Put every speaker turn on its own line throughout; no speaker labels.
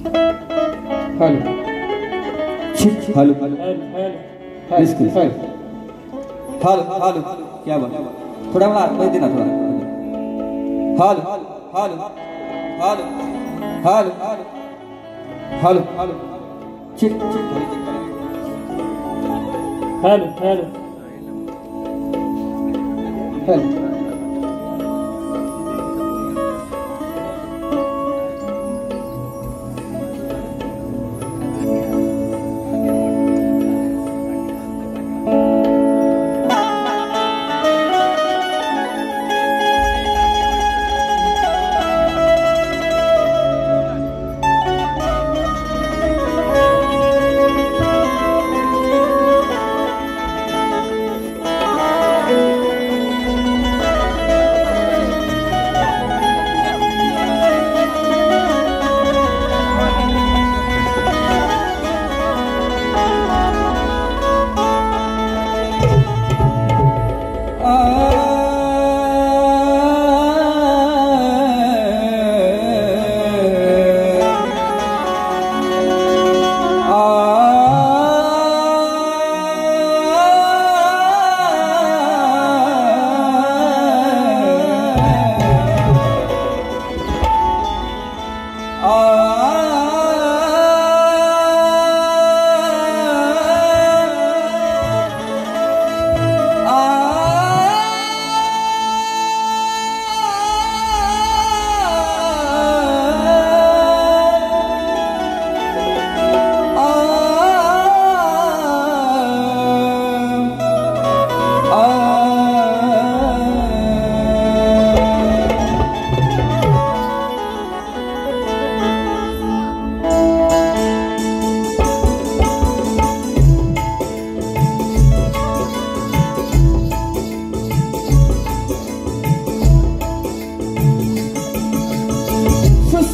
Hello hello hello hello क्या बात, थोड़ा मला आतमध्ये दे ना थोड़ा. Hello hello hello hello hello hello चिक हेलो हेलो हेलो.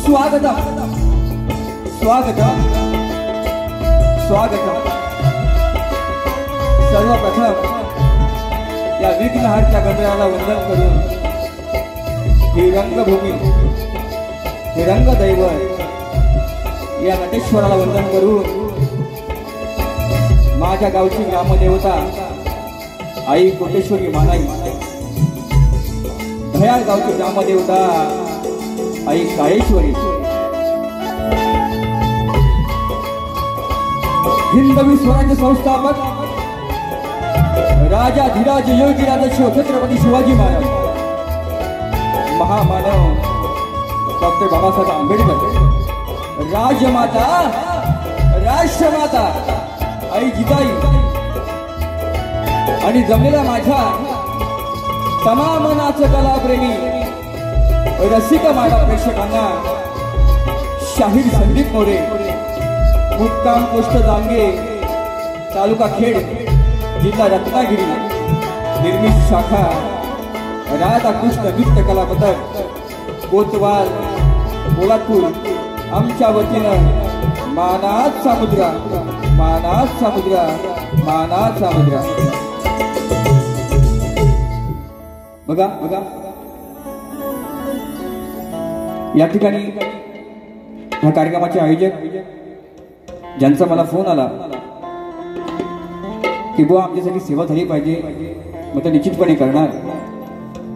स्वागतम स्वागतम स्वागतम. सर्वप्रथम या विघ्नहर्त्या गणरायाला वंदन करून ही रंगभूमी, हे रंगदैवत या नटेश्वराला वंदन करून माझ्या गावची ग्रामदेवता आई कोटेश्वरी मानाई, भयाळ गावची ग्रामदेवता आई काळेश्वरी, हिंदवी स्वराज्य संस्थापक राजा धीराज योगीराज छत्रपती शिवाजी महाराज, महामानव डॉक्टर बाबासाहेब आंबेडकर, राजमाता राष्ट्रमाता आई जिजाई आणि जमलेल्या माझ्या तमाम नाचकलाप्रेमी रसिक माता प्रेक्षकांना शाहीर संदीप मोरे, मुक्काम पोस्ट जांगे, तालुका खेड, जिल्हा रत्नागिरी, निर्मित शाखा राधाकृष्ण नृत्य कला पथक कोतवाल पोलादपूर आमच्या वतीनं मानात सामुद्रा मानात सामुद्रा मानात सामुद्रा. बघा बघा या ठिकाणी ह्या कार्यक्रमाचे आयोजक ज्यांचा मला फोन आला की बुवा आमच्यासाठी सेवा झाली पाहिजे, मग ते निश्चितपणे करणार.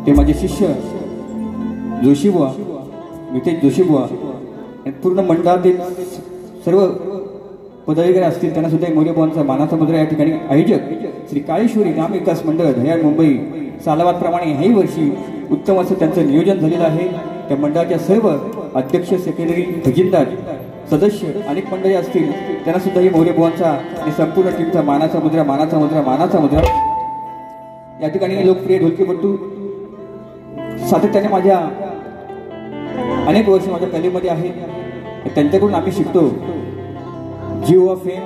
ते माझे शिष्य जोशीबुवा, मितेश जोशीबुवा, पूर्ण मंडळातील सर्व पदाधिकारी असतील त्यांना सुद्धा मोरेबुवांचा मानाचा मुद्रा या ठिकाणी आयोजक श्री काळेश्वरी ग्राम विकास मंडळ धयाळ मुंबई सालावादप्रमाणे ह्याही वर्षी उत्तम असं त्यांचं नियोजन झालेलं आहे. त्या मंडळाच्या सर्व अध्यक्ष, सेक्रेटरी, खजिनदार, सदस्य अनेक मंडळी असतील त्यांना सुद्धा ही मोरेबुवांचा आणि संपूर्ण टीमचा मानाचा मुद्रा मानाचा मुद्रा मानाचा मुद्रा. या ठिकाणी लोकप्रिय ढोलकीपट्टू सातत्याने माझ्या अनेक वर्ष माझ्या कलेमध्ये आहे, त्यांच्याकडून आम्ही शिकतो. जीव ऑफ फेम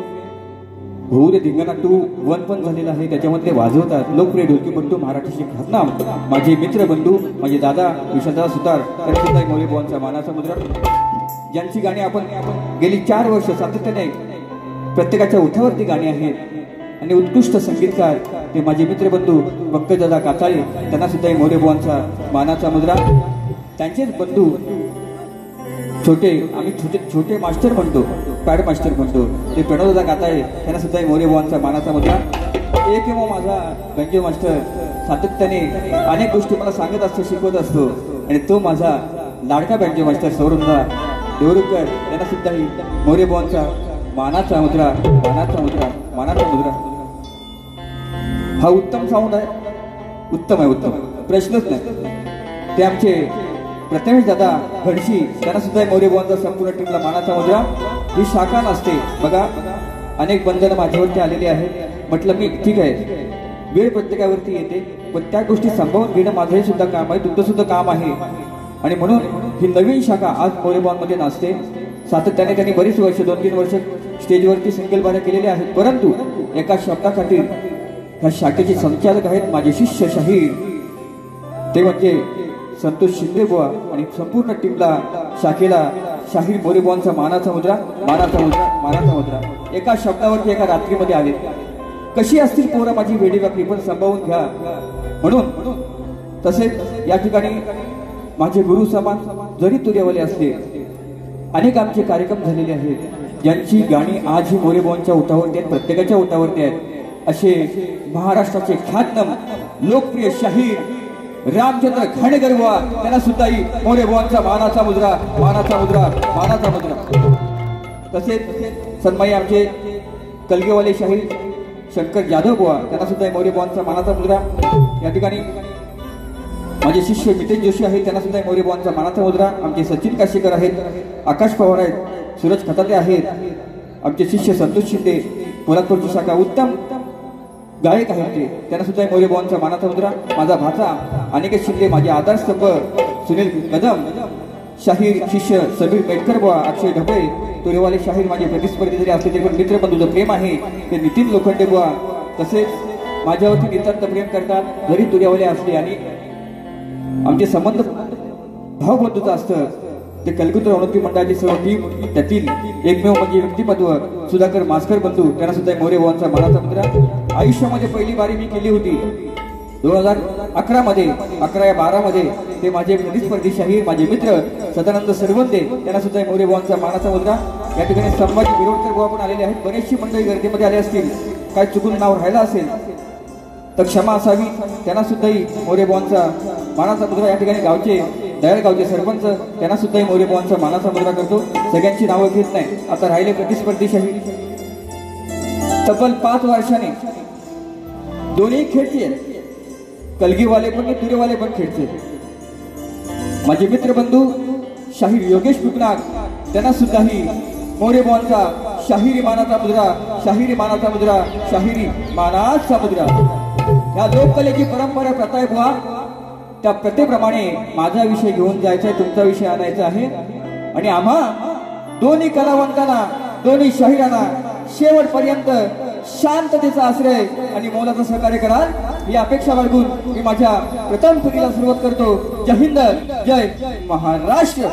होऊ दे धिंगाणा 2-1 पण झालेला आहे, त्याच्यामध्ये वाजवतात लोकप्रिय ढोलकीपट्टू महाराष्ट्राचे ख्यातनाम माझे मित्र बंधू माझे दादा विशालदादा सुतार, त्यांना मोरेबुवांचा मानाचा मुद्रा. ज्यांची गाणी आपण गेली 4 वर्ष सातत्याने प्रत्येकाच्या ओठावरती गाणी आहेत आणि उत्कृष्ट संगीतकार ते माझे मित्र बंधू पंकजदादा काचाळे, त्यांना सुद्धा मोरेबुवांचा मानाचा मुद्रा. त्यांचेच बंधू छोटे आम्ही छोटे मास्टर म्हणतो, पॅड मास्टर म्हणतो, ते पेडोदा गाताय त्यांना सुद्धा मोरे बुवांचा मानाचा मुद्रा. एक माझा गंजे मास्टर सातत्याने अनेक गोष्टी मला सांगत असतो, शिकवत असतो, आणि तो माझा लाडका बँजो मास्टर सौरंदा देवरुकर यांना सुद्धा मोरे बुवांचा मानाचा मुद्रा, मानाचा मुद्रा, मानाचा मुद्रा. हा उत्तम साऊंड आहे, उत्तम आहे, उत्तम, प्रश्नच नाही. ते आमचे प्रथमेश दादा घडशी त्यांना सुद्धा मोरे बुवांचा संपूर्ण टीमला मानाचा मुद्रा. ही शाखा नसते बघा, अनेक बंधनं माझ्यावरती आलेली आहेत. म्हटलं मी ठीक आहे, वेळ प्रत्येकावरती येते, पण त्या गोष्टी सांभाळून घेणं माझंही सुद्धा काम आहे, तुमचं सुद्धा काम आहे. आणि म्हणून ही नवीन शाखा आज मोरे बुवांमध्ये नाचते. सातत्याने त्यांनी बरीच वर्ष, 2-3 वर्ष स्टेजवरती सिंगल बाऱ्या केलेल्या आहेत, परंतु एका शब्दाखातीर ह्या शाखेचे संचालक आहेत माझे शिष्य शाहीर, ते म्हणजे संतोष शिंदे बुवा, आणि संपूर्ण टीमला, शाखेला शाहीर मोरे बुवांचा मानाचा मुद्रा, मानाचा मुद्रा, मानाचा मुद्रा. एका शब्दावरती एका रात्रीमध्ये आले. कशी असतील पोरं माझी वेडी वाकडी, पण सांभाळून घ्या. म्हणून तसेच या ठिकाणी माझे गुरु समान जरी तुरेवाले असले, अनेक आमचे कार्यक्रम झालेले आहेत, ज्यांची गाणी आजही मोरे बुवांच्या ओठावरती आहेत, प्रत्येकाच्या ओठावरती आहेत. असे महाराष्ट्राचे ख्यातनाम लोकप्रिय शाहीर रामचंद्र खांडेकर बुवा, त्यांना सुद्धा मोरे बुवांचा मानाचा मुद्रा, मानाचा मुद्रा, मानाचा मुद्रा. तसेच सन्माई आमचे कलगेवाले शाहीर शंकर जाधव बुवा, त्यांना सुद्धा मोरे बुवांचा मानाचा मुद्रा. या ठिकाणी माझे शिष्य मितेश जोशी आहेत, त्यांना सुद्धा मोरे बुवांचा मानाचा मुद्रा. आमचे सचिन काशीकर आहेत, आकाश पवार आहेत, सूरज खताते आहेत. आमचे शिष्य संतोष शिंदे पोलादपूरची शाखा उत्तम गायक आहेत, ते त्यांना सुद्धा मोरे बुवांचा मानाचा मुद्रा. माझा भाचा अनिकेत शिंदे, माझे आधारस्तंभ सुनील कदम, शाहीर शिष्य समीर मेटकर बुवा, अक्षय ढबळे तुरेवाले शाहीर, माझे प्रतिस्पर्धी जरी असले तरी पण मित्रबंधूचं प्रेम आहे ते नितीन लोखंडे बुवा. तसेच माझ्यावरती नितांत प्रेम करतात जरी तुरेवाले असले, आणि आमचे संबंध भावबंधूचं असतं. ते कलकुत्र अवनती मंडळाची सर्व टीम, त्यातील एकमेव म्हणजे व्यक्तिमत्व सुधाकर मास्कर बंधू, त्यांना सुद्धा मोरे बुवांचा मानाचा मुद्रा. आयुष्यामध्ये पहिली बारी मी केली होती 2011 मध्ये, 11 या 12 मध्ये. ते माझे प्रतिस्पर्धी शाहीर, माझे मित्र सदानंद सरवंदे, त्यांना सुद्धा मोरे बुवांचा मानाचा मुद्रा. या ठिकाणी संभाजी बिरोडकर बुवा पण आलेले आहेत. बरेचशी मंडळी गर्दीमध्ये आले असतील, काय चुकून नाव राहिलं असेल तर क्षमा असावी. त्यांना सुद्धा मोरे बुवांचा मानाचा मुद्रा. या ठिकाणी गावचे दयाळगावचे सरपंच, त्यांना सुद्धा मोरे बुवांचा मानाचा मुद्रा करतो. सगळ्यांची नावं घेत नाही. आता राहिले प्रतिस्पर्धी शाहीर. तब्बल 5 वर्षाने दोन्ही खेळचे, कलगीवाले पण तुरेवाले पण खेळचे. माझे मित्रबंधू शाहीर योगेश पिपनाक, त्यांना सुद्धा मोरे बुवांचा शाहिरी मानाचा मुद्रा, शाहिरी मानाचा मुद्रा, शाहिरी मानाचा मुद्रा. या लोककलेची परंपरा प्रथा आहे बुवा, त्या प्रथेप्रमाणे माझा विषय घेऊन जायचा आहे, तुमचा विषय आणायचा आहे. आणि आम्हा दोन्ही कलावंतांना, दोन्ही शाहिरांना शेवटपर्यंत शांततेचा आश्रय आणि मोलाचं सहकार्य कराल ही अपेक्षा बाळगून मी माझ्या प्रथम फेरीला सुरुवात करतो. जय हिंद, जय महाराष्ट्र.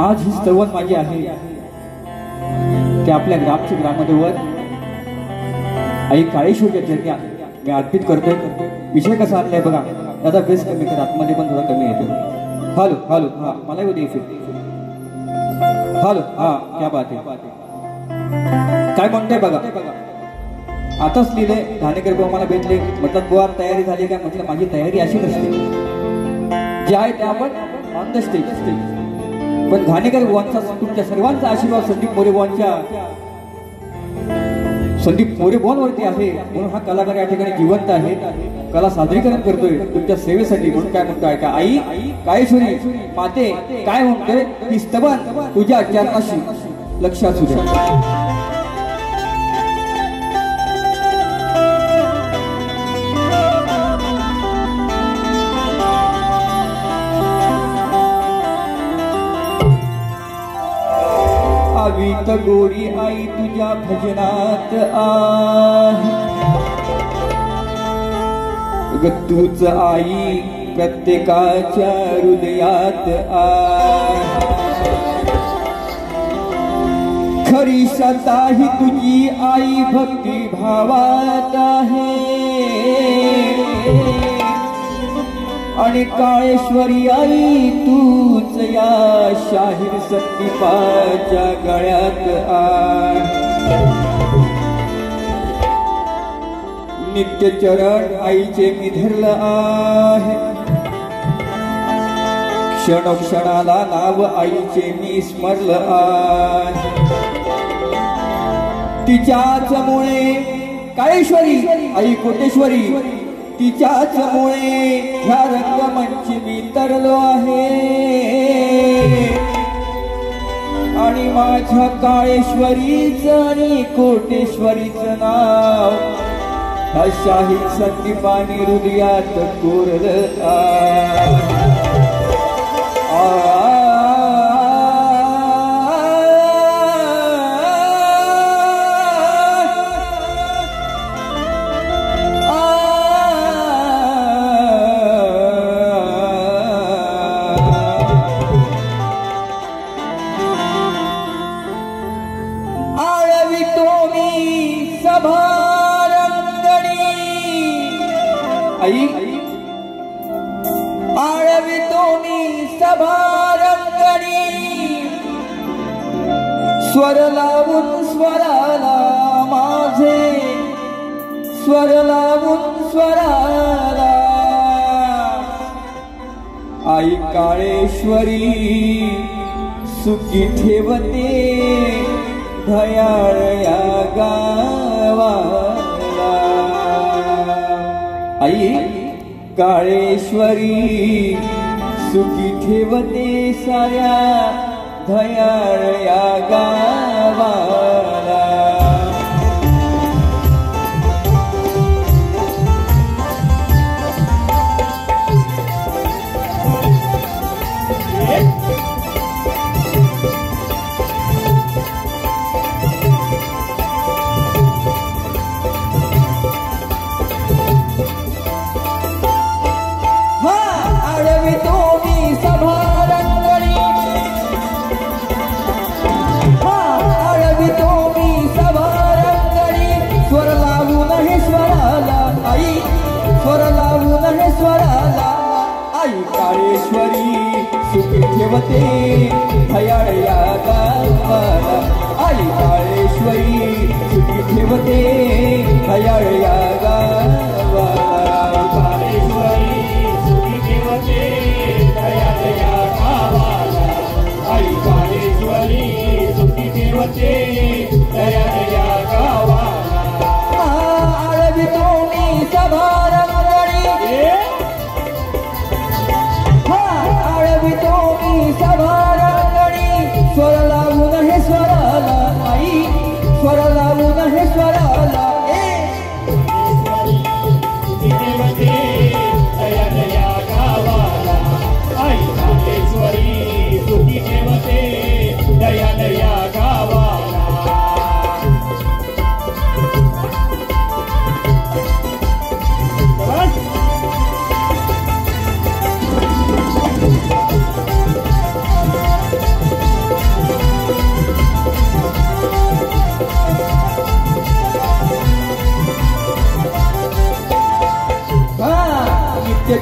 आज ही स्तवन माझी आहे ते आपल्या ग्रामचे ग्रामदेवत आई काळेश्वरच्या चरणी मी अर्पित करतोय. विषय कसा आणलाय बघा, आता बेस कमी कर, आतमध्ये पण थोडा कमी येतो. हॅलो हॅलो, हा मला येऊ दे. हॅलो, हा क्या बात आहे, काय म्हणताय बघा. आताच लिहिले घाणेकर बुवा मला भेटले, म्हटलं बुवा तयारी झाली काय, म्हटलं माझी तयारी अशी नसते, जे आहे ते आपण ऑन द स्टेज. पण घाणेकर बुवांचा, तुमच्या सर्वांचा आशीर्वाद संदीप मोरे बुवांवरती आहे, म्हणून हा कलाकार या ठिकाणी जिवंत आहे. कला सादरीकरण करतोय तुमच्या सेवेसाठी. म्हणून काय म्हणतो ऐका, आई काळेश्वरी माते काय म्हणतोय की स्तवन तुझ्या चरणाशी लक्ष असू द्या. आवीत गोरी आई तुझ्या भजनात आहे ग तूच आई प्रत्येकाच्या हृदयात आहे. खरी श्रद्धा ही तुझी आई भक्ती भावात आहे आणि काळेश्वरी आई तूच या शाहीर संदीपाच्या गळ्यात आहे. नित्य चरण आईचे मी धरलं आहे, क्षणोक्षणाला नाव आईचे मी स्मरलं आहे. तिच्याच मुळे काळेश्वरी आई कोटेश्वरी तिच्याच मुळे ह्या रंगमंची मी तरलो आहे आणि माझ्या काळेश्वरीचं आणि कोटेश्वरीचं नाव ह्या शाहीर संदीपाने हृदयात कोरलं आहे. आई आळवितो मी सभारंगणी स्वर लावून स्वराला माझे स्वर लावून स्वराला आई काळेश्वरी सुखी ठेवते धयाळ या गावाला. आई काळेश्वरी सुखी ठेवते साऱ्या धयाळ या गावाला. काळेश्वरी सुखी ठेवते धयाळ या गावाला. आई काळेश्वरी सुखी ठेवते धयाळ या गावाला. काळेश्वरी सुखी ठेवते धयाळ या गावाला. आई काळेश्वरी सुखी ठेवते धयाळ या गावाला. आळवितो मी सभारंगणी सभारंगणी स्वर लावून हे स्वराला. आई स्वर लावून हे स्वराला. दया दया गावाला. आई काळेश्वरी सुखी ठेवते दया दया गावाला.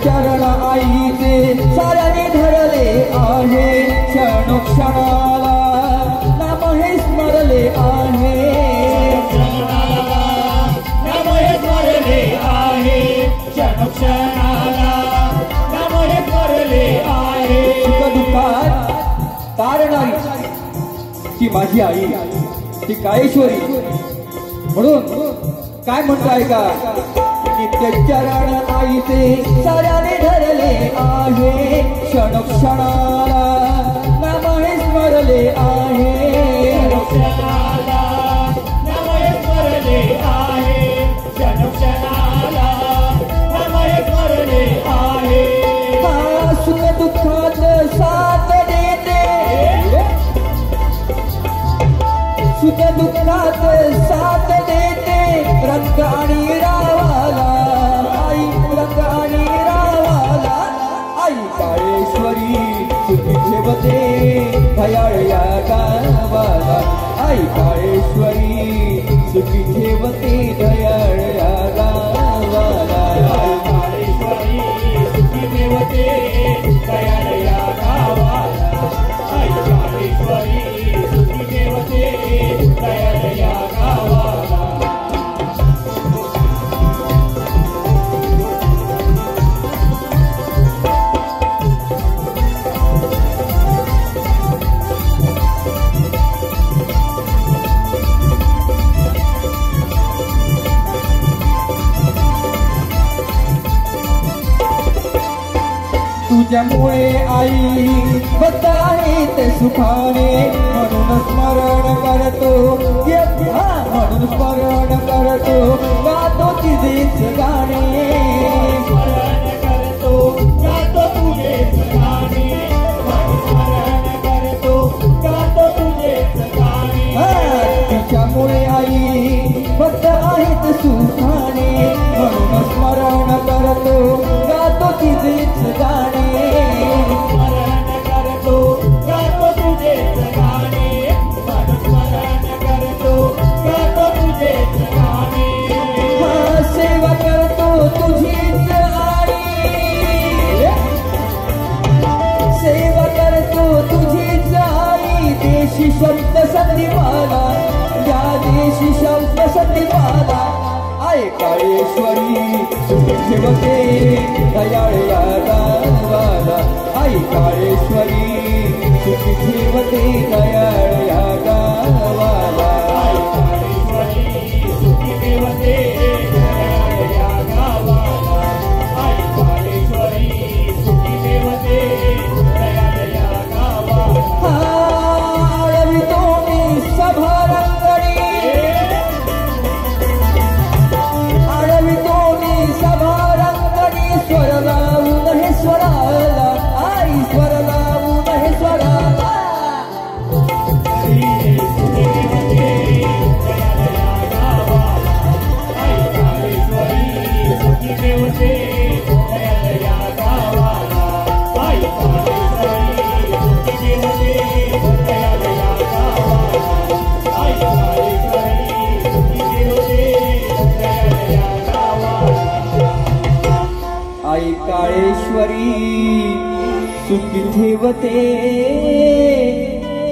चरण आईचे साऱ्याने धरले आहे, क्षणोक्षणाला नाम हे स्मरले आहे. नाम हे स्मरले आहे, क्षणोक्षणाला नाम हे स्मरले आहे. सुख दुःखात तारणारी ती माझी आई ती काळेश्वरी. म्हणून काय म्हणताय का की नित्य चरण आईचे साऱ्याने धरले आहे क्षणक्षणाला नाम हे स्मरले आहे
क्षणाला नाम हे स्मरले आहे क्षणक्षणाला नाम हे स्मरले आहे
सुख दुःखात साथ देते सुख दुःखात साथ देते रंग आणि रावाला आई रंग आणि रावाला आई काळेश्वरी सुखी ठेवते दयाळ या गावाला आई काळेश्वरी सुखी ठेवते दयाळ या गावाला
काळेश्वरी सुखी ठेवते दयाळ या गावाला आई काळेश्वरी सुखी ठेवते दयाळ या गावाला
तुझ्यामुळे आई बद्ध आहेत सुखाने म्हणून स्मरण करतो म्हणून स्मरण करतो गातो तिचेच गाणे
स्मरण करतो गातो तुझेच गाणे स्मरण करतो गातो तुझेच गाणे
तिच्यामुळे आई बद्ध आहेत सुखाने म्हणून स्मरण करतो गातो तिचेच गाणे
स्मरण करतो गातो तुझेच गाणे स्मरण करतो गातो तुझेच गाणे
सेवा करतो तुझीच आई सेवा करतो तुझीच आई देशी शब्द संदीपाला या देशी शब्द संदीपाला आई काळेश्वरी सुखी ठेवते दयाळ या गावाला आई काळेश्वरी सुखी ठेवते दयाळ या गावाला
आई काळेश्वरी सुखी ठेवते दयाळ या गावाला आई काळेश्वरी सुखी ठेवते दयाळ या गावाला
आळवितो मी सभा रंगणी आळवितो मी सभा रंगणी स्वर लावून हे स्वराला आई स्वर लावून हे स्वराला
सुखी ठेवते दयाळ या गावाला आई काळेश्वरी सुखी ठेवते दयाळ या गावाला आई काळेश्वरी सुखी ठेवते दयाळ या गावाला
आई काळेश्वरी सुखी ठेवते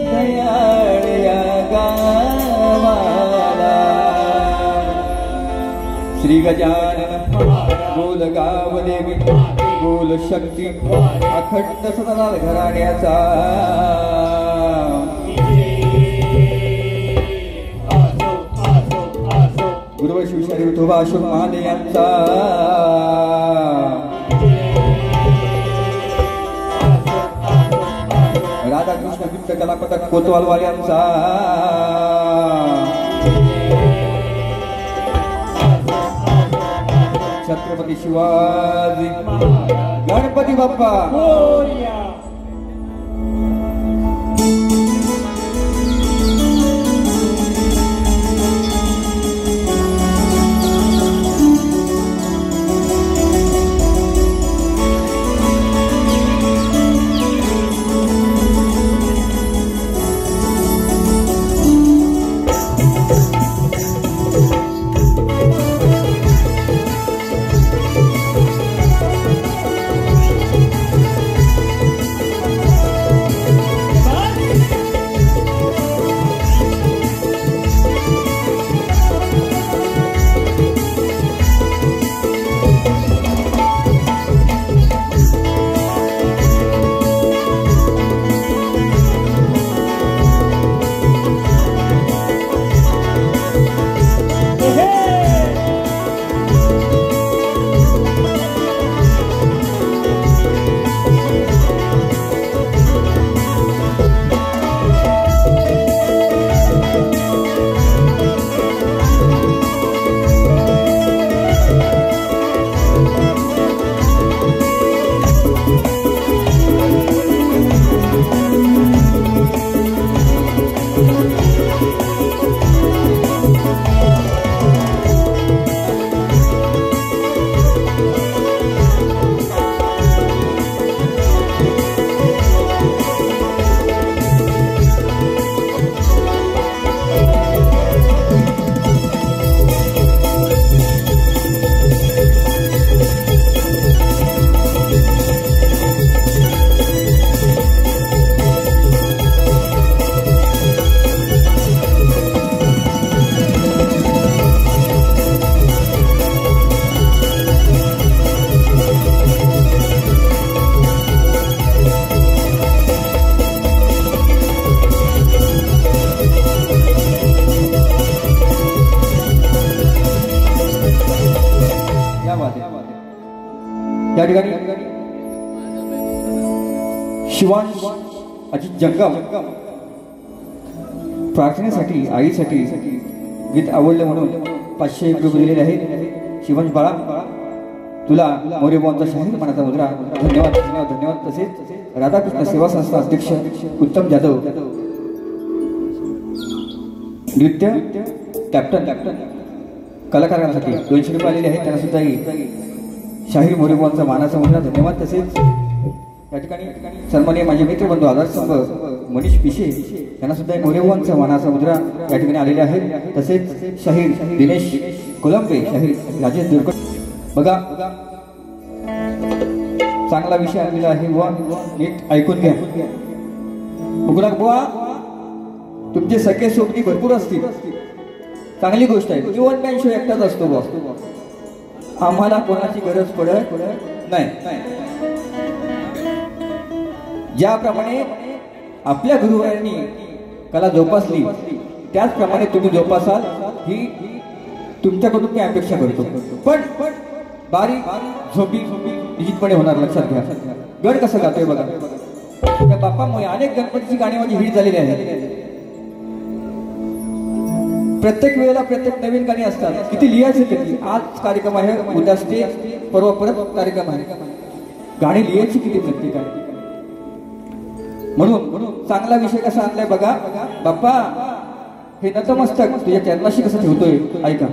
दयाळ या गावाला श्री गजानन बोल गाव देवी बोल शक्ती अखंड सतनाल घराण्याचा गुरुवर शिवशाही विठोबा अशोक महाले यांचा राधाकृष्ण विठ्ठल कलापथक कोतवालवाल्यांचा छत्रपती शिवाजी गणपती बाप्पा
मोरया
त्या ठिकाणी शिवांश अजित जंगम प्रार्थनेसाठी आईसाठी गीत आवडलं म्हणून 500 रुपये दिलेले आहेत. शिवांश बाळा, तुला मोरेबाबांचा शाहीर मनाचा मुद्रा. धन्यवाद धन्यवाद धन्यवाद. तसेच राधाकृष्ण सेवा संस्था अध्यक्ष उत्तम जाधव, नृत्य कॅप्टन कलाकारांसाठी 200 रुपये आलेले आहेत. त्यांना सुद्धा शाहीर मोरेबाबांचा मानाचा मुद्रा. धन्यवाद. तसेच या ठिकाणी सन्माननीय माझे मित्रबंधू आधारस्तंभ मनीष पिशे यांना सुद्धा मोरेबाबांचा मानाचा मुद्रा या ठिकाणी आलेले आहेत. तसेच शाहीर दिनेश कोलंबे, शाहीर राजेश दुर्गड. बघा, चांगला विषय आलेला आहे बुवा, नीट ऐकून घ्या. बघूला बुवा, तुमचे सगळे सोबती भरपूर असतील, चांगली गोष्ट आहे. जीवन मॅन एकटाच असतो बुवा, आम्हाला कोणाची गरज पडत नाही. ज्याप्रमाणे आपल्या गुरुवारांनी कला जोपासली त्याचप्रमाणे तुम्ही जोपासाल ही तुमच्याकडून मी अपेक्षा करतो. पण बारीक झोपी निश्चितपणे होणार, लक्षात घ्या. गड कसं गातोय बघा. त्या बाप्पामुळे अनेक गणपतीची गाणी माझी हिट झालेली आहेत. प्रत्येक वेळेला प्रत्येक नवीन गाणी असतात. किती लिहायचे किती. आज कार्यक्रम आहे, उद्या स्टेज, परवा परत कार्यक्रम आहे. गाणी लिहायची किती प्रत्येकाने. म्हणून चांगला विषय कसा आणलाय बघा. बाप्पा, हे नतमस्तक तुझ्या चरणाशी कसं ठेवतोय, ऐका.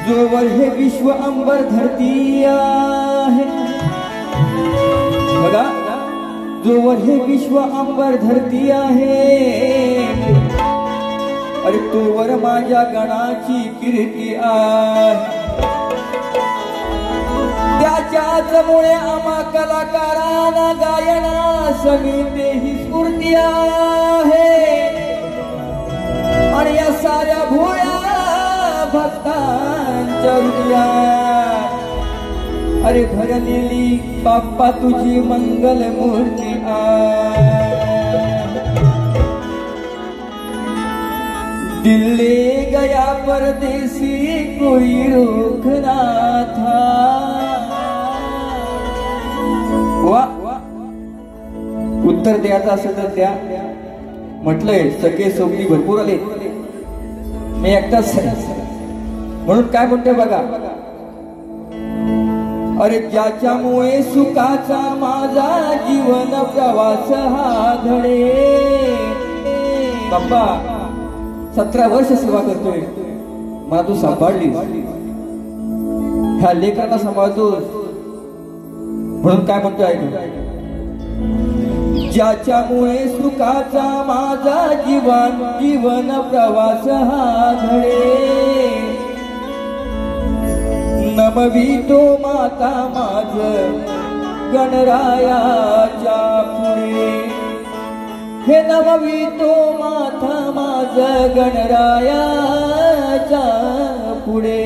जोवर हे विश्व अंबर धरती आहे बघा, जोवर हे विश्व अंबर धरती आहे, अरे तोवर माझ्या गणाची कीर्ती आहे. त्याच्याच मुळे आम्हा कलाकारांना गायना समिती ही स्फूर्ती आहे. आणि या साऱ्या भोळ्या भक्तांच्या हृदयात अरे भरलेली बाप्पा तुझी मंगल मूर्ती आहे. दिल ले गया परदेसी कोई रोकना था. वा, उत्तर द्यायचं असेल तर द्या. म्हटलंय सगळे सोबती भरपूर आले, मी एकटाच म्हणून काय म्हणते बघा. अरे ज्याच्यामुळे सुखाचा माझा जीवन प्रवास हा घडे. बाप्पा 17 वर्ष सेवा करतोय, मला तू सांभाळलीस, ह्या लेकरांना सांभाळतोस. म्हणून काय म्हणतोय, ज्याच्यामुळे सुखाचा माझा जीवन प्रवास हा घडे. नमवितो माता माझ गणरायाच्या पुढे. हे नमवितो माता माझ गणरायाच्या पुढे.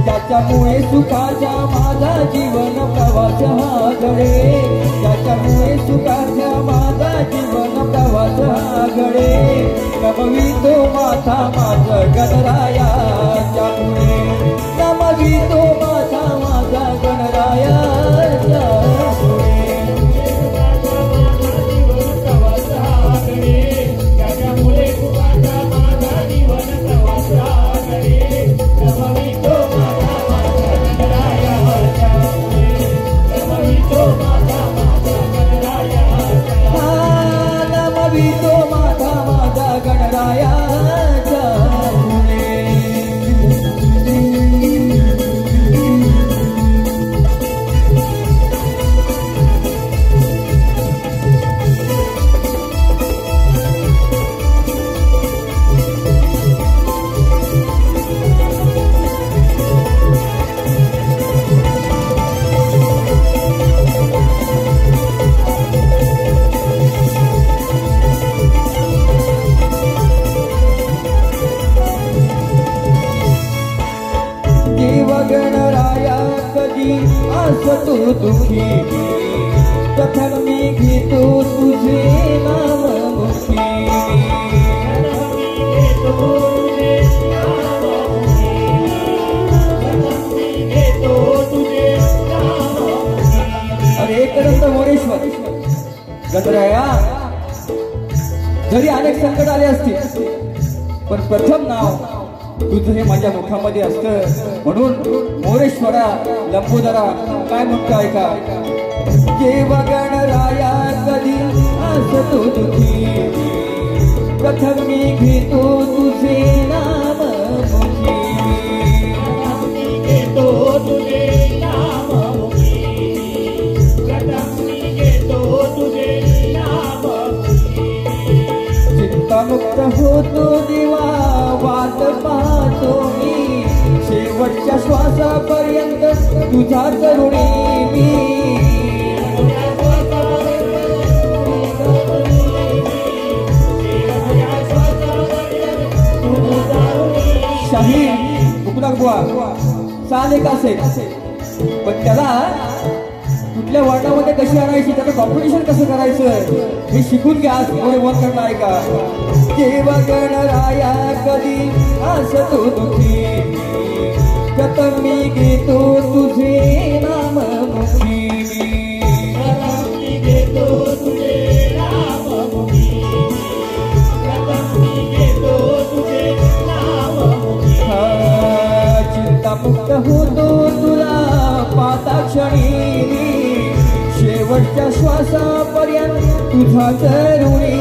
त्याच्यामुळे सुखाचा माझा जीवन प्रवास हा घडे. त्याच्यामुळे सुखाचा माझा जीवन प्रवास हा घडे. नमवितो माता माझ गणरायाच्या पुढे. नमवितो माता माझा गणरायाच्या पुढे.
त्याच्यामुळे सुखाचा माझा जीवन प्रवास हा घडे. नमवितो
हा दुखी प्रथम मी घेतो तुझे नाम मुखी अरे करंत मोरेश्वर गजराया जरी अनेक संकट आले असतील पण प्रथम नाव तुझं हे माझ्या मुखामध्ये असतं म्हणून मोरेश्वरा लंबोदरा काय म्हणतो ऐका जेव्हा गणराया कधी असतो दुखी प्रथम मी घेतो तुझे नाम मुखी
घेतो तुझे नाम मुखी प्रथम मी घेतो तुझे नाम मुखी
चिंतामुक्त होतो देवा वाट पाहतो मी शेवटच्या श्वासापर्यंत तुझा करुणी मी शाहीर मुकुंदार बुवा चाल एक असेल पण त्याला कुठल्या वर्णामध्ये कशी आणायची त्याचं कॉम्पिटिशन कसं करायचं हे शिकून घ्या थोडे वन करणं ऐका जेव्हा गणराया कधी असतो दुखी प्रथम मी घेतो तुझे नाम मुखी
घेतो तुझे नाम मुखी प्रथम मी घेतो तुझे नाम मुखी
चिंतामुक्त होतो तुला पाता क्षणी शेवटच्या श्वासापर्यंत तुझा करुणी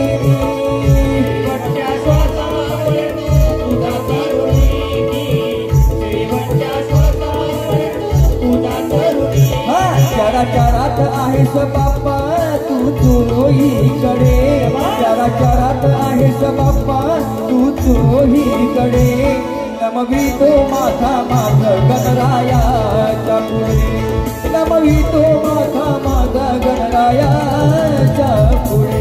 शेवटच्या श्वासापर्यंत तुझा करुणी शेवटच्या श्वासापर्यंत तुझा करुणी
चराचरात आहेस बाप्पा तू चोहीकडे चराचरात आहेस बाप्पा तू चोहीकडे नमवितो माझा माझा गणरायाच्या पुढे नमवितो माझा माझा गणरायाच्या पुढे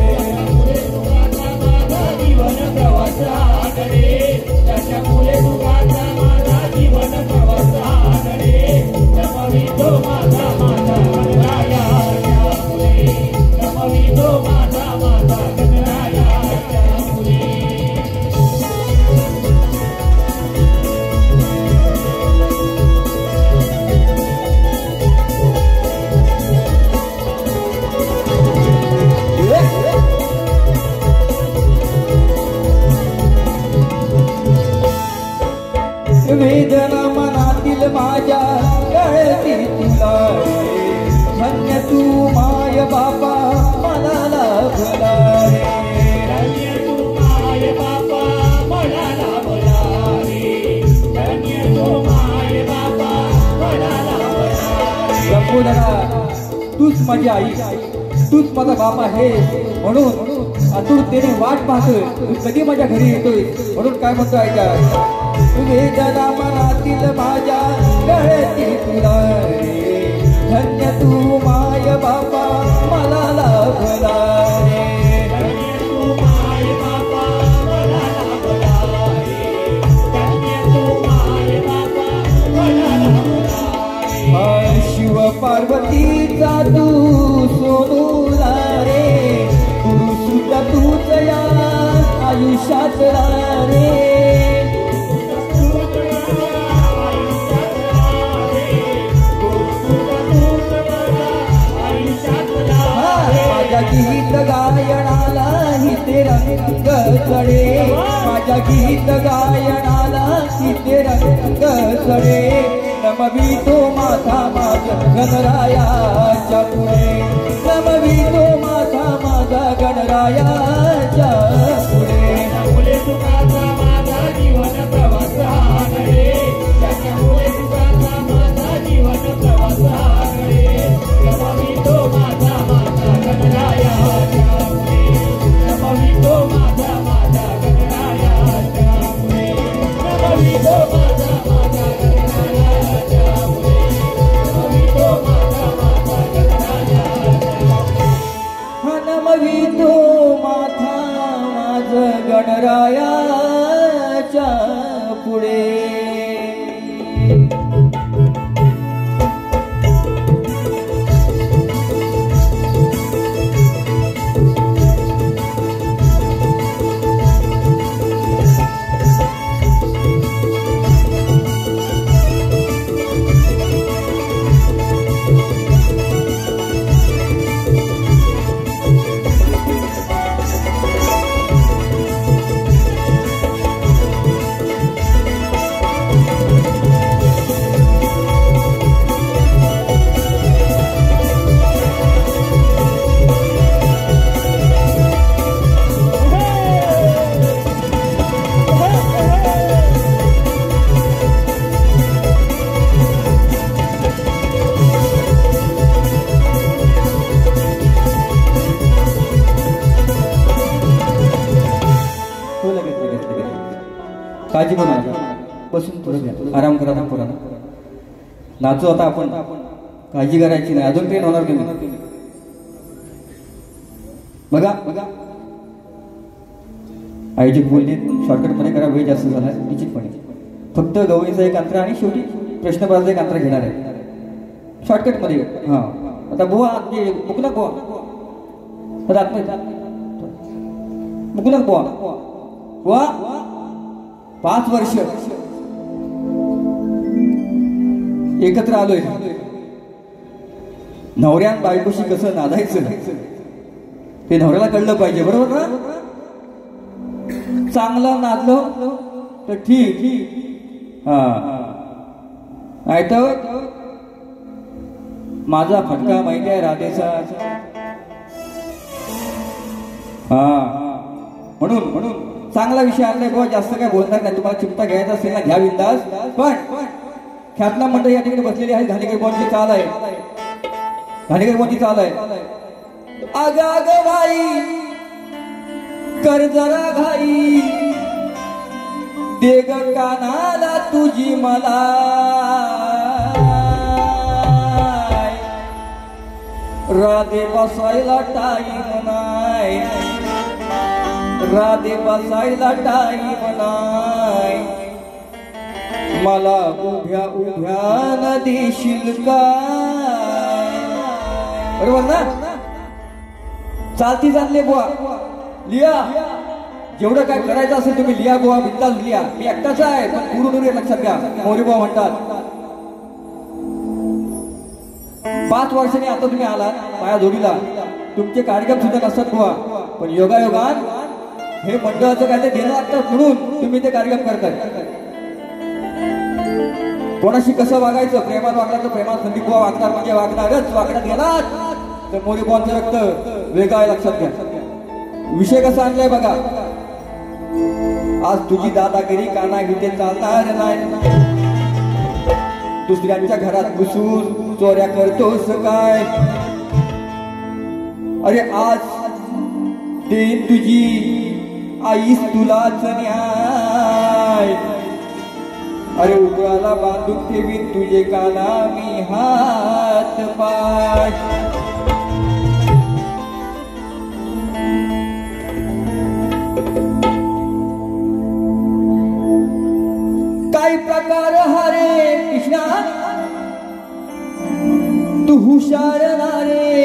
जीवन प्रवासाकडे त्याच्यामुळे तुझा माझा जीवन प्रवासाकडे नमवितो माझा माझा गणरायाच्या पुढे नमवितो माझा माझा गणरायाच्या पुढे
वेदना मनातील माझ्या कळती तुला धन्य तू माय बापा मला लाभला रे
धन्य तू माय बापा मला लाभला रे धन्य तू माय बापा मला लाभला रे
लंबोदरा तूच माझी आई तूच माझा बाप आहे म्हणून आतुरतेने वाट पाहतोय तू कधी माझ्या घरी येतोय म्हणून काय म्हणतो ऐका वेदना मनातील माझ्या कळती तुला रे धन्य तू माय बापा मला लाभला रे
धन्य तू माय बापा मला लाभला रे धन्य तू माय बापा मला लाभला रे
शिव पार्वतीचा तू सोनूला रे गुरु सुद्धा तूच या आयुष्यातला रे माझ्या गीत गायनाला हिते रंग चढे माझ्या गीत गायनाला हिते रंग चढे नमवितो माझा माझा गणरायाच्या पुढे नमवितो माझा माझा गणरायाच्या पुढे
त्याच्यामुळे तुझा माझा जीवन प्रवासाकडे त्याच्यामुळे तुझा माझा जीवन प्रवासाकडे नमवितो माझा माझा गणरायाच्या पुढे नमवितो माझा माझा गणरायाच्या पुढे नमवितो माझा माझा गणरायाच्या पुढे नमवितो माझा माझा गणरायाच्या
नमवितो माझा माझा गणरायाच्या पुढे हो लगेच लगेच लगेच काळजी करू नका बसून थोडं घ्या आराम करा ना पुरा नाचू आता आपण काळजी करायची नाही अजून ट्रेन होणार तुम्ही बघा बघा आयोजक बोलले शॉर्टकट मध्ये करा वेळ जास्त झाला निश्चितपणे फक्त गवळीचा एक अंतर आणि शेवटी प्रश्नपत्राचा एक अंतर घेणार आहे शॉर्टकट मध्ये हा आता बुवा मुकुलक बुवा मुकुलक बुवा बुवा 5 वर्ष एकत्र आलोय नवऱ्यान बायकोशी कसं नांदायचं ते नवऱ्याला कळलं पाहिजे बरोबर ना चांगलं नाचलं तर ठीक हा नाही तर माझा फटका माहिती आहे राधेचा हा म्हणून म्हणून चांगला विषय आणलाय बुवा जास्त काय बोलणार नाही तुम्हाला चिमटा घ्यायचा असेल ना घ्या बिंदास पण ख्यातनाम मंडळी या ठिकाणी बसलेली आहे घाणेकर बुवांची चाल आहे घाणेकर बुवांची चाल आहे अग अग बाई कर जरा घाई दे ग कानाला तुझी मला राधे बसायला टाईम नाही राधे बसायला टाईम नाही मला उभ्या उभ्या न देशील काय बरोबर ना चालती चालले बुवा लिया जेवढं काय करायचं असेल तुम्ही लिया बुवा बिंदास लिया मी एकटाच आहे पण पूर्ण लक्षात घ्या मोरी बुवा म्हणतात 5 वर्षांनी आता तुम्ही आलात माझ्या जोडीला तुमचे कार्यक्रम सुद्धा नसतात बुवा पण योगायोगान हे मंडळाचं काय ते देणं लागतात म्हणून तुम्ही ते कार्यक्रम करताय कोणाशी कसं वागायचं प्रेमात वागणार तर प्रेमात संदीप बुवा वागणार म्हणजे वागणारच वागण्यात गेलात तर मोरी बुवांचं रक्त वेगळं आहे लक्षात घ्या विषय कसा आणलाय बघा आज तुझी दादागिरी काना घेते चालणार नाही दुसऱ्यांच्या घरात घुसून चोऱ्या करतोस काय अरे आज देईन तुझी आईस तुलाच न्याय अरे उघडाला बांधून ठेवीन तुझे काना मी हात पाय काही प्रकार हरे कृष्णा तू हुशार नारे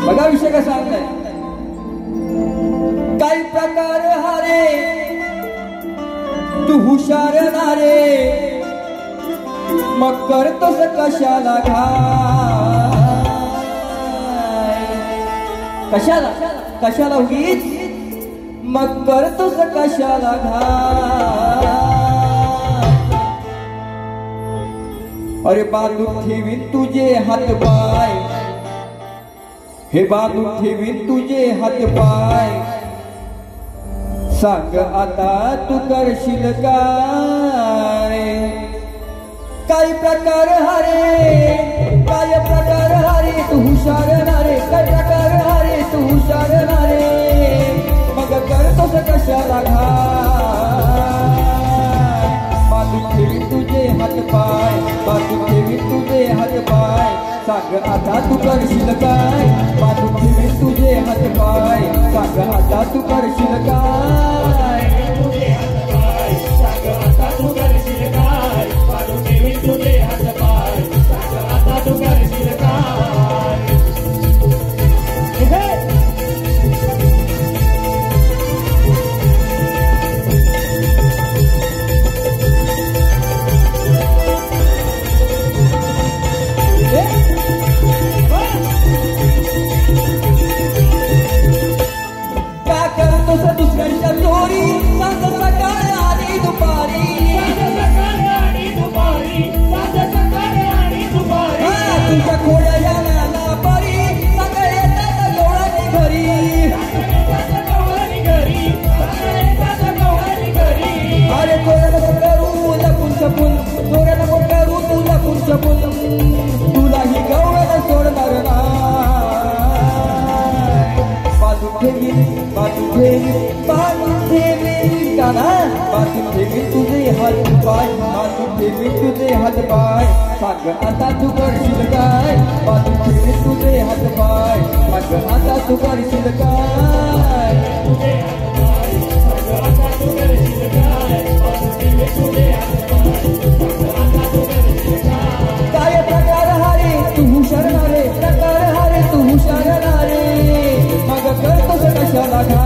बघा विषय कसा आणलाय काही प्रकार हरे तू हुशार नारे मग करतोस कशाला कशाला कशाला उगीच मग करतोस कशाला अरे बांधून ठेवीन तुझे हात पाय हे बांधून ठेवीन तुझे हात पाय सांग आता तू करशील काय काही प्रकार हरे काय प्रकार हरे तू हुशार नारे काय प्रकार हरे तू हुशार नारे मग करतोस कशाला बांधून ठेवीन तुझे हात पाय बांधून ठेवीन तुझे हात पाय सांग आता तू करशील काय बांधून ठेवीन तुझे हात पाय सांग आता तू करशील काय
सांग आता तू करशील काय बांधून ठेवीन तुझे हात पाय सांग आता तू करशील काय
का करतोस बांधून ठेवी काना बांधून ठेवी तुझे हात पाय बांधून ठेवी तुझे हात पाय सांग आता तू करशील काय बांधून ठेवी तुझे हात पाय सांग आता तू करशील काय काय प्रकार हारे तू हुशार नारे प्रकार हारे तू हुशार नारे मग करतोस कशाला घा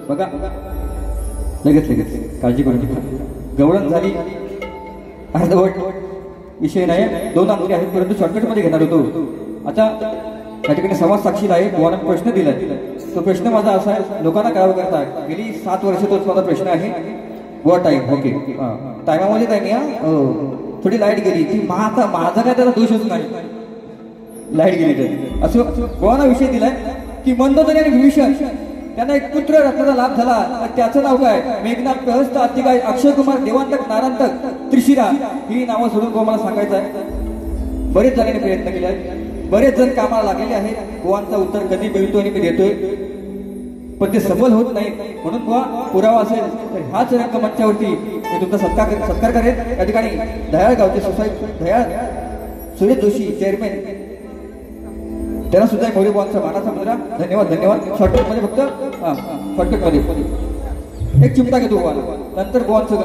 बघा लगेच काळजी करू नका गवळण झाली अर्धवट विषय नाही दोन अंकी आहेत परंतु शॉर्टकटमध्ये घेणार होतो आता त्या ठिकाणी समाज साक्षीला आहे बुवांना प्रश्न दिलाय तो प्रश्न माझा असा आहे लोकांना काय करता गेली 7 वर्ष तोच माझा प्रश्न आहे बुवा टाइम ओके टायमामध्ये त्यांनी थोडी लाईट गेली ती माझा काय त्याला दोषच नाही लाईट गेली तर असं बुवांना विषय दिलाय की मंदोदरी आणि विभीषण त्यांना एक पुत्र रत्नाचा लाभ झाला त्याचं नाव काय मेघनाथ प्रहस्त अतिगाय अक्षय कुमार देवांतक नारांतक त्रिशिरा ही नावं सोडून मला सांगायचं आहे बरेच जणांनी प्रयत्न केले आहेत बरेच जण कामाला लागलेले आहेत बुवांचा उत्तर कधी मिळतो आणि मी देतोय पण ते सफल होत नाही म्हणून बुवा पुरावा असेल तर ह्याच रंगमंचावरती मी तुमचा सत्कार करेन या ठिकाणी दयाळ गावचे सोसायटी दयाळ सुरेश जोशी चेअरमॅन त्याला सुद्धा एक मोरे बुवांचा मानाचा मुद्रा धन्यवाद शॉर्टकट मध्ये फक्त शॉर्टकट मध्ये एक चिमटा घेतो बुवा नंतर बुवांचं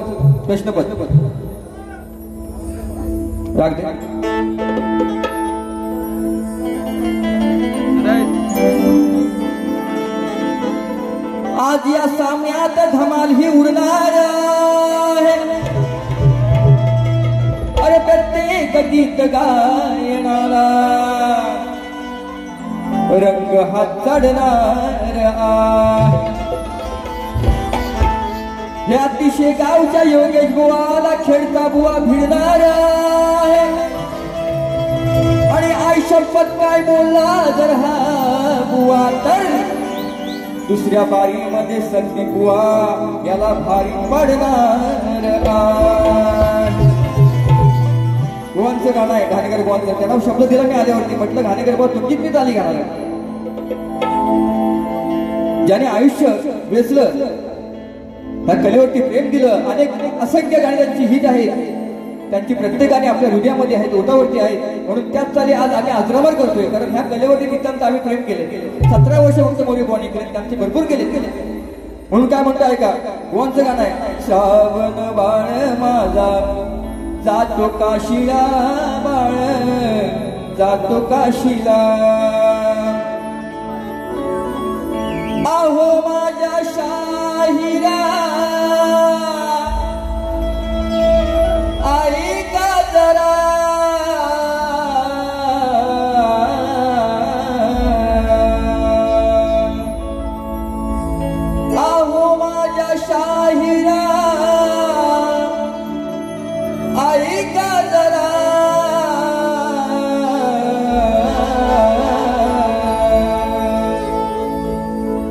प्रश्नपद राग दे आज या सामन्यात धमाल ही उडणार आहे अरे प्रत्येक गीत गायनाला रंग हा चढणार हे अतिशय गावच्या योगेश बुवाला खेळता बुवा भिडणार आणि आई शपथ काय बोलला जर हा बुवा तर दुसऱ्या बारीमध्ये संधी बुवा याला भारी पडणार बुवांचं गाणं आहे घाणेकर बुवांचं त्यांना शब्द दिला मी आल्यावरती म्हटलं घाणेकर बुवा तुमची मी आली गाणं ज्याने आयुष्य वेचलं त्या कलेवरती प्रेम दिलं अनेक असंख्य गाणी त्यांची हिट आहेत त्यांची प्रत्येकाने आपल्या हृदयामध्ये आहेत ओटावरती आहेत म्हणून त्याच चाली आज आम्ही आजरावर करतोय कारण ह्या कलेवरती नितांत आम्ही प्रेम केले 17 वर्ष फक्त मोरी बुवांनी केले त्यांचे भरपूर केले म्हणून काय म्हणताय का बुवांचं गाणं आहे श्रावण बाळ माझा जातो काशीला बाळ जातो काशीला आहो माझ्या शाहिरा ऐका जरा आहो माझ्या शाहिरा ऐका जरा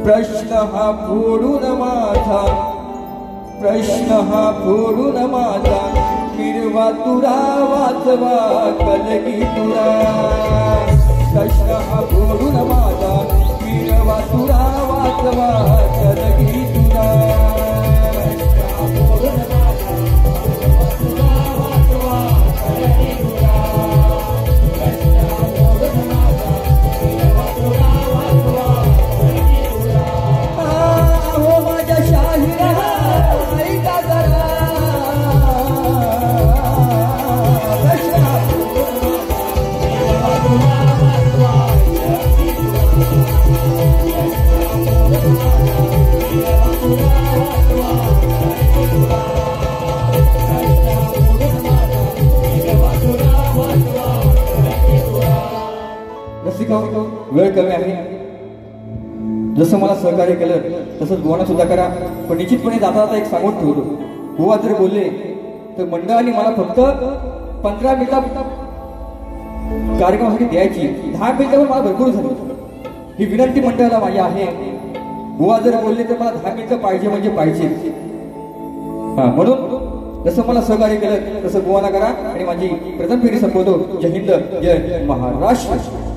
प्रश्न हा फोडून माझा प्रश्न हा फोडून माझा मिरवा तुरा वाचवा कलगी तुरा कृष्ण बोलून माझा मिरवा तुरा वाचवा कलगी तुरा वेळ कमी आहे. जसं मला सहकार्य केलं तसंच गोवाना सुद्धा करा. पण निश्चितपणे जाता जाता एक सांगून ठेवतो. गोवा जर बोलले तर मंडळाने मला फक्त 15 मिनिटं कार्यक्रमासाठी द्यायची. 10 मिनिटं मला भरपूर झाली. ही विनंती मंडळाला माझी आहे. गोवा जर बोलले तर मला 10 मिनिटं पाहिजे म्हणजे पाहिजे. म्हणून जसं मला सहकार्य केलं तसं गोवाना करा आणि माझी प्रथम फेरी संपवतो. जय हिंद, जय महाराष्ट्र.